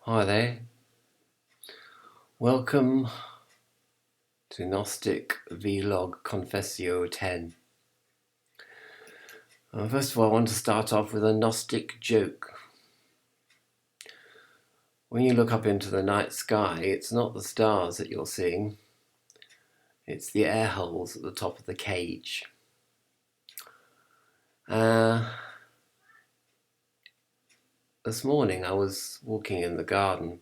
Hi there, welcome to Gnostic Vlog Confessio 10. First of all, I want to start off with a Gnostic joke. When you look up into the night sky, it's not the stars that you're seeing, it's the air holes at the top of the cage. This morning I was walking in the garden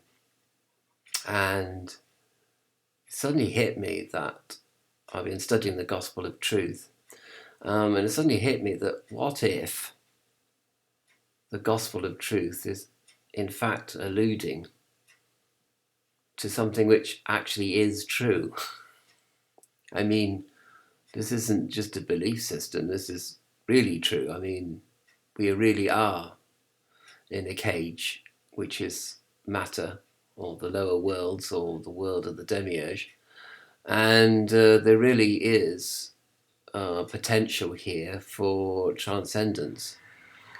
and it suddenly hit me that I've been studying the Gospel of Truth. And it suddenly hit me that what if the Gospel of Truth is in fact alluding to something which actually is true? I mean, this isn't just a belief system, this is really true. I mean, we really are in a cage, which is matter, or the lower worlds, or the world of the demiurge. And there really is potential here for transcendence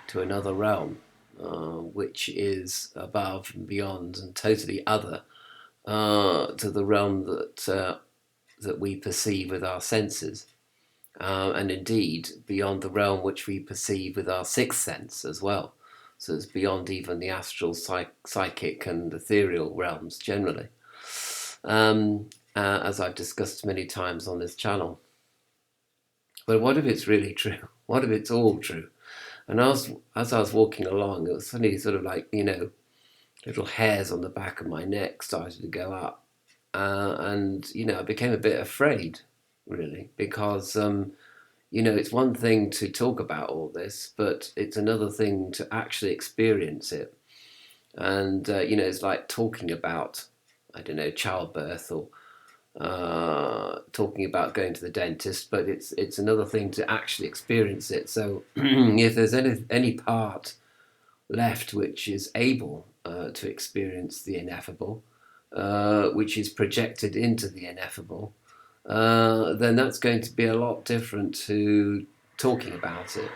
to another realm, which is above and beyond and totally other to the realm that we perceive with our senses, and indeed beyond the realm which we perceive with our sixth sense as well. So it's beyond even the astral, psychic and ethereal realms generally, as I've discussed many times on this channel. But what if it's really true? What if it's all true? And as I was walking along, it was suddenly sort of like, little hairs on the back of my neck started to go up. And I became a bit afraid, really, because, it's one thing to talk about all this, but it's another thing to actually experience it. And, it's like talking about, I don't know, childbirth or talking about going to the dentist, but it's another thing to actually experience it. So if there's any part left which is able to experience the ineffable, which is projected into the ineffable, then that's going to be a lot different to talking about it.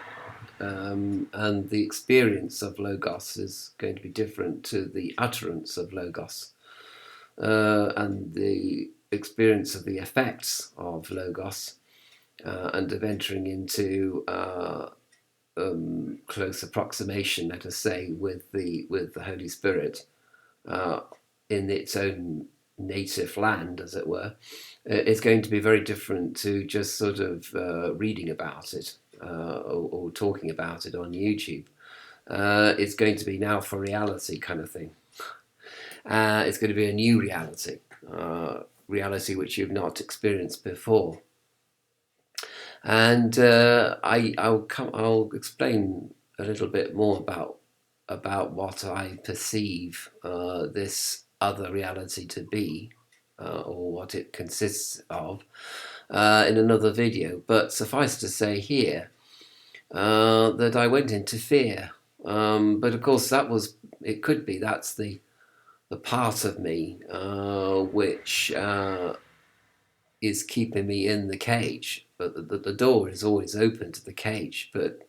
And the experience of Logos is going to be different to the utterance of Logos. And the experience of the effects of Logos and of entering into close approximation, let us say, with the Holy Spirit in its own native land, as it were, is going to be very different to just sort of reading about it or talking about it on YouTube. It's going to be now for reality kind of thing. It's going to be a new reality, reality which you've not experienced before. And I'll explain a little bit more about what I perceive this other reality to be, or what it consists of, in another video. But suffice to say here that I went into fear. But of course, it could be that's the part of me which is keeping me in the cage. But the door is always open to the cage. But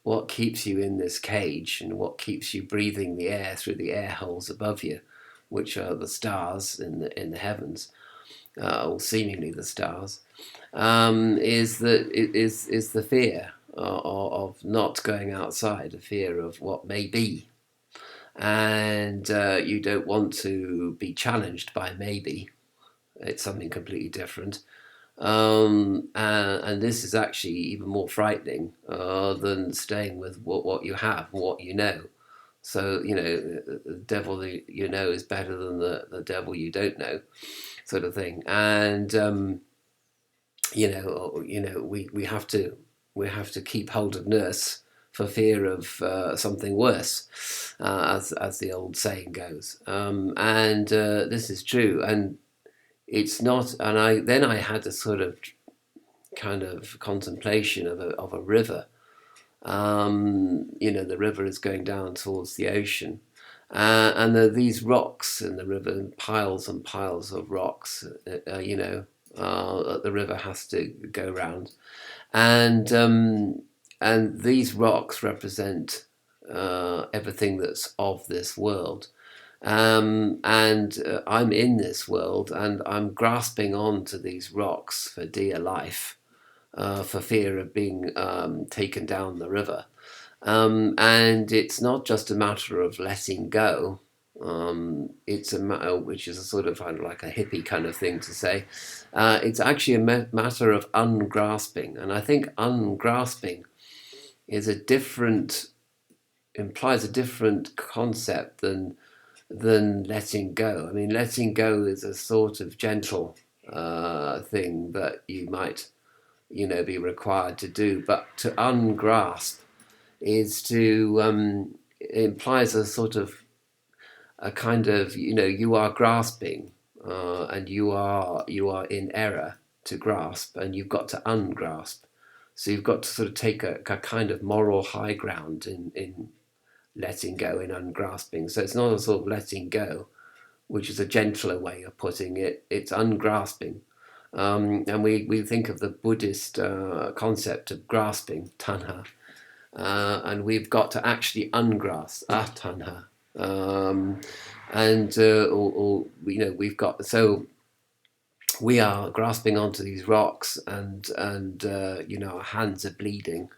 what keeps you in this cage and what keeps you breathing the air through the air holes above you, which are the stars in the heavens, or seemingly the stars, is the fear of not going outside, a fear of what may be. And you don't want to be challenged by maybe. It's something completely different. And this is actually even more frightening than staying with what you have, what you know. So, the devil that you know is better than the devil you don't know, sort of thing. And, we have to keep hold of nurse for fear of something worse, as the old saying goes. And this is true. And it's not, and I had a sort of kind of contemplation of a river. The river is going down towards the ocean, and there are these rocks in the river, piles and piles of rocks. That the river has to go round, and these rocks represent everything that's of this world. And I'm in this world, and I'm grasping on to these rocks for dear life, for fear of being taken down the river. And it's not just a matter of letting go. It's a matter, which is a sort of kind of like a hippie kind of thing to say. It's actually a matter of ungrasping, and I think ungrasping is implies a different concept than letting go. I mean, letting go is a sort of gentle thing that you might, be required to do, but to ungrasp is to it implies a sort of a kind of, you are grasping, and you are in error to grasp, and you've got to ungrasp. So you've got to sort of take a kind of moral high ground in letting go, in ungrasping. So it's not a sort of letting go, which is a gentler way of putting it. It's ungrasping. And we think of the Buddhist concept of grasping, tanha, and we've got to actually ungrasp tanha. We've got, so we are grasping onto these rocks, and our hands are bleeding,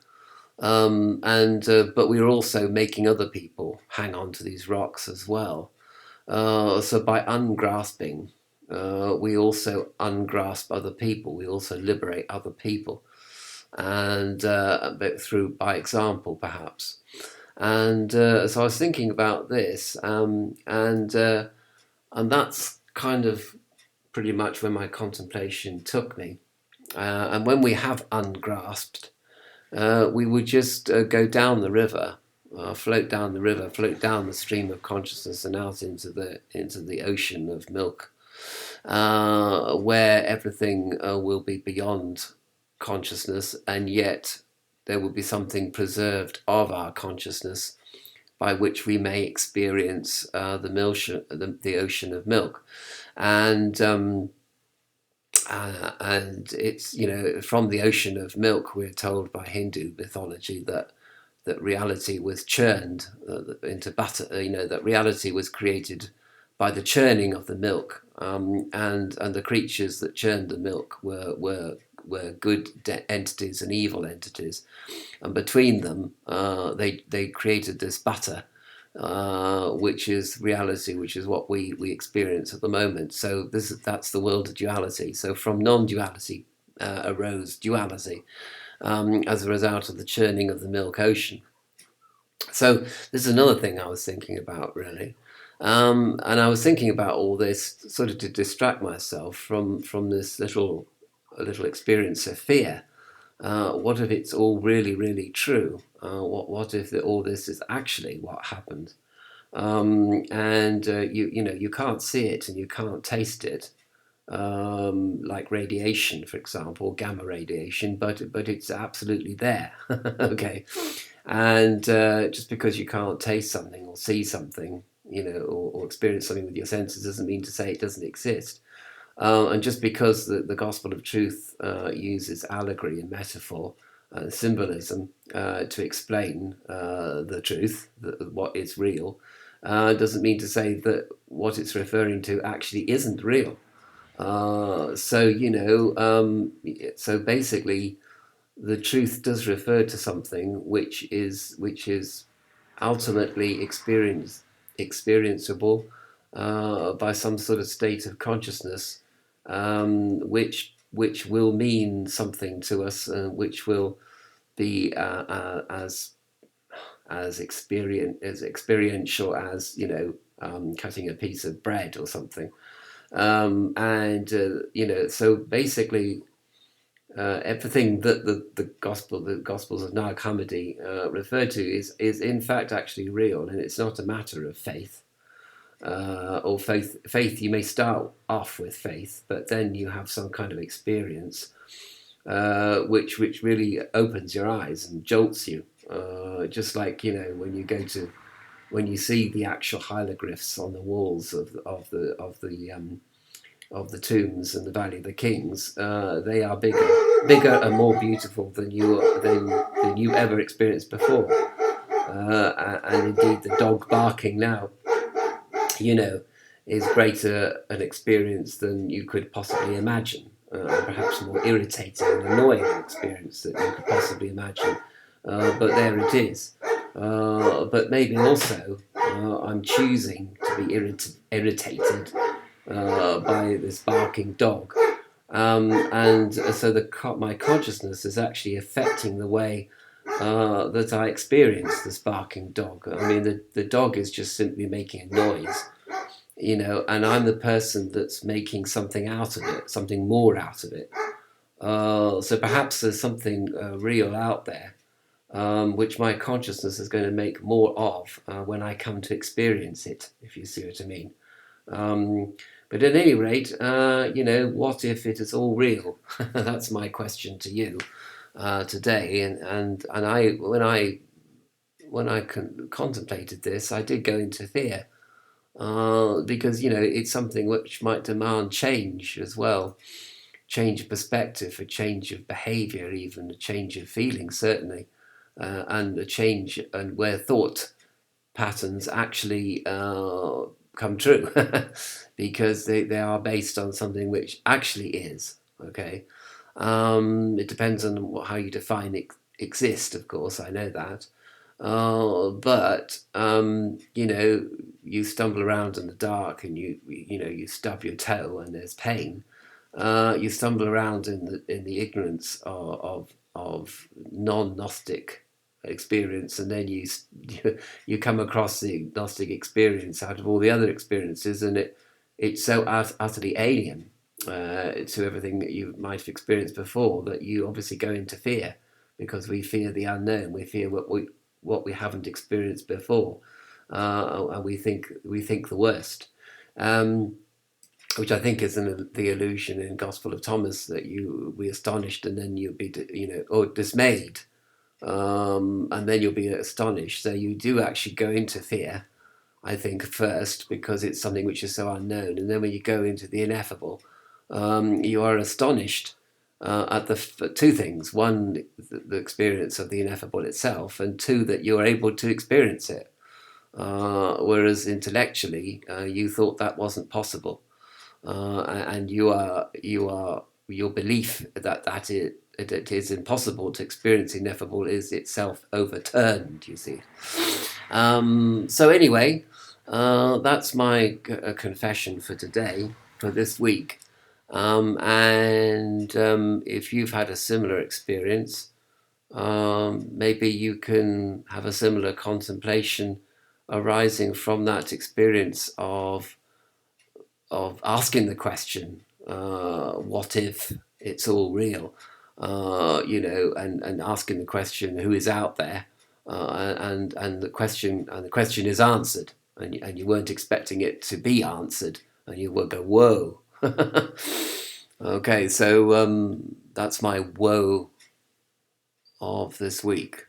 but we're also making other people hang on to these rocks as well. So by ungrasping, we also ungrasp other people. We also liberate other people, and by example, perhaps. And so I was thinking about this, and that's kind of pretty much where my contemplation took me. And when we have ungrasped, we would just go down the river, float down the river, float down the stream of consciousness, and out into the ocean of milk, where everything will be beyond consciousness, and yet there will be something preserved of our consciousness by which we may experience the ocean of milk. And it's, from the ocean of milk, we're told by Hindu mythology that reality was churned into butter. That reality was created by the churning of the milk, and the creatures that churned the milk were good entities and evil entities, and between them, they created this butter, which is reality, which is what we experience at the moment. So that's the world of duality. So from non-duality arose duality, as a result of the churning of the milk ocean. So this is another thing I was thinking about, really. And I was thinking about all this sort of to distract myself from this little experience of fear. What if it's all really, really true? What if all this is actually what happened? And you can't see it and you can't taste it, like radiation, for example, gamma radiation, but it's absolutely there. Okay, and just because you can't taste something or see something, or experience something with your senses, doesn't mean to say it doesn't exist. And just because the Gospel of Truth uses allegory and metaphor and symbolism to explain the truth, what is real, doesn't mean to say that what it's referring to actually isn't real. So basically, the truth does refer to something which is ultimately experienceable by some sort of state of consciousness, which will mean something to us, which will be as experiential as cutting a piece of bread or something. So basically, everything that the Gospels of Nag Hammadi refer to is in fact actually real, and it's not a matter of faith. Or faith, you may start off with faith, but then you have some kind of experience, which really opens your eyes and jolts you, just like when you see the actual hieroglyphs on the walls of the tombs in the Valley of the Kings. They are bigger and more beautiful than you ever experienced before, and indeed the dog barking now, you know, is greater an experience than you could possibly imagine, perhaps more irritating and annoying an experience that you could possibly imagine. But there it is. But maybe also I'm choosing to be irritated by this barking dog. And so my consciousness is actually affecting the way that I experience this barking dog. I mean, the dog is just simply making a noise, you know, and I'm the person that's making something out of it, something more out of it. So perhaps there's something real out there, which my consciousness is going to make more of when I come to experience it, if you see what I mean. But at any rate, you know, what if it is all real? That's my question to you today. And when I contemplated this, I did go into fear because, you know, it's something which might demand change as well, change of perspective, a change of behaviour, even a change of feeling, certainly, and a change and where thought patterns actually come true because they are based on something which actually is, okay? It depends on how you define exist, of course, I know that. But you know, you stumble around in the dark and you know, you stub your toe and there's pain. You stumble around in the ignorance of non-Gnostic experience, and then you come across the Gnostic experience out of all the other experiences, and it's so utterly alien to everything that you might have experienced before that you obviously go into fear, because we fear the unknown, we fear what we haven't experienced before, and we think the worst. Which I think is the illusion in Gospel of Thomas, that you be astonished and then you'll be, you know, or dismayed, and then you'll be astonished. So you do actually go into fear, I think, first, because it's something which is so unknown. And then when you go into the ineffable, you are astonished at the two things. One, the experience of the ineffable itself, and two, that you're able to experience it. Whereas intellectually, you thought that wasn't possible. And your belief that it is impossible to experience ineffable is itself overturned, you see. So anyway, that's my confession for today, for this week. And if you've had a similar experience, maybe you can have a similar contemplation arising from that experience of asking the question, what if it's all real? You know, and asking the question, who is out there? And the question is answered, and you weren't expecting it to be answered, and you will go, whoa. Okay, so that's my woe of this week.